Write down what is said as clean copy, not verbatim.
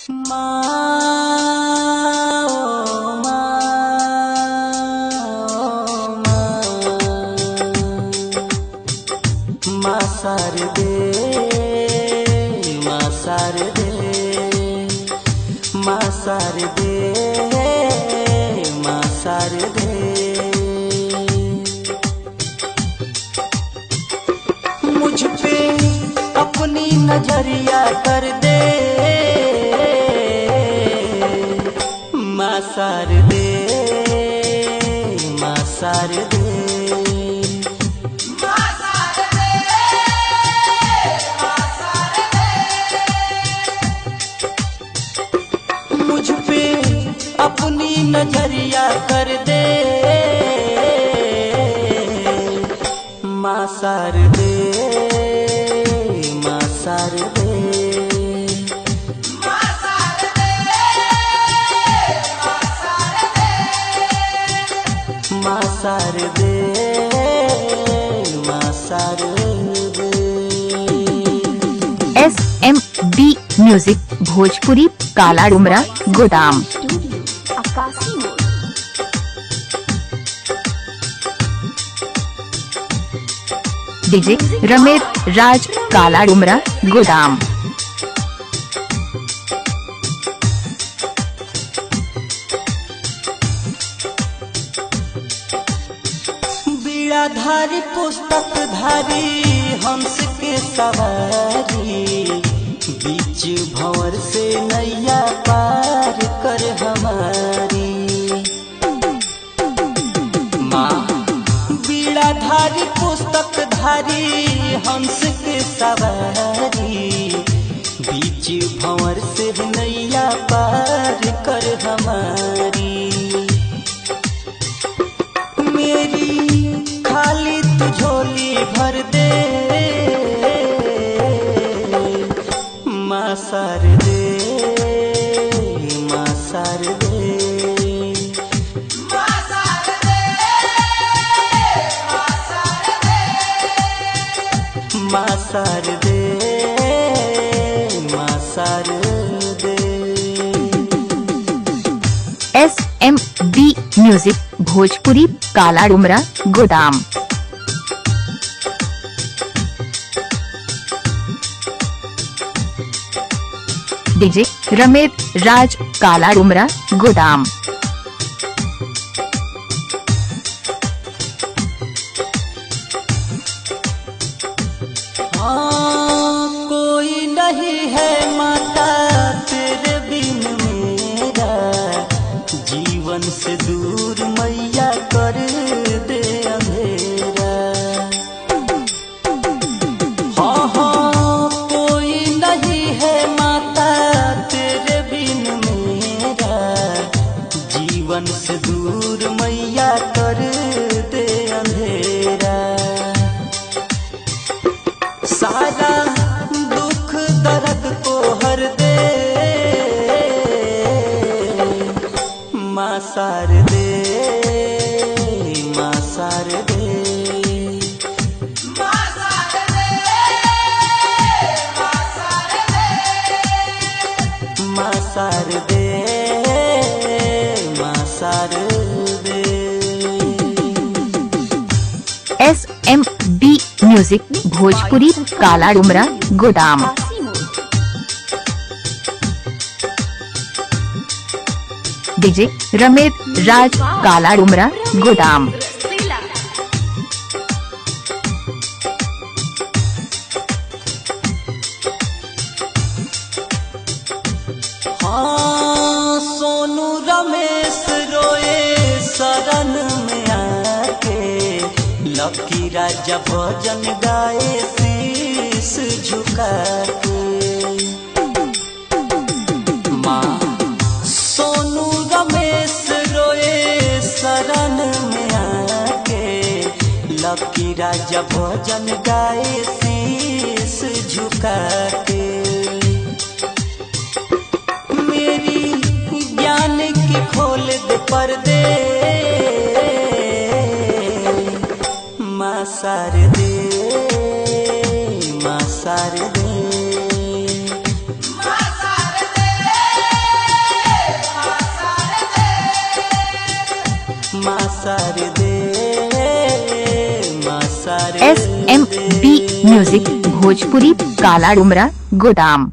मुझ पे अपनी नजरिया कर दे, माँ सार दे, माँ सार दे, माँ सार दे, माँ सार दे। मुझ पे अपनी नजरिया कर दे, माँ सार दे, माँ सार दे, माँ सार दे, माँ सार दे, माँ सार दे, माँ सार दे। SMB म्यूजिक भोजपुरी काला डुमरा गोदाम। डीजे रमेश राज काला डुमरा गोदाम। बीड़ाधारी पुस्तक धारी हंस के सवारी, बीच भंवर से नैया पार कर हमारी माँ। बीड़ाधारी पुस्तक धारी हंस के सवारी, बीच भंवर से नैया पार कर हमारी। मेरी खाली तू झोली भर दे, माँ सार दे, माँ सार दे, माँ सार दे, माँ सार दे, माँ सार दे, माँ सार दे। SMB म्यूजिक भोजपुरी काला डुमरा गोदाम। डीजे रमेश राज काला डुमरा गोदाम। कोई नहीं है माता तेरे बिन मेरा, जीवन से दूर मैया कर दे अंधेरा। हाँ हाँ कोई नहीं है माता तेरे बिन मेरा, जीवन से दूर मैया कर दे अंधेरा। सारा दुख दर्द को हर दे, माँ सार दे, माँ सार दे, माँ सार दे, माँ सार दे, माँ सार दे, माँ सार दे। SMB म्यूजिक भोजपुरी काला डुमरा गोदाम। डीजे रमेश राज काला डुमरा गोदाम। हाँ सोनू रमेश रोए शरण में आके, लकी राजा भजन गाए शीश झुका के। माँ सोनू रमेश रोए शरण में आके, लकी राजा भजन गाए शीश झुका के। मेरी ज्ञान की खोल दे पर्दे, माँ सार दे, माँ सार दे, माँ सार दे, मासार दे मासार SMB म्यूजिक भोजपुरी काला डुमरा गोदाम।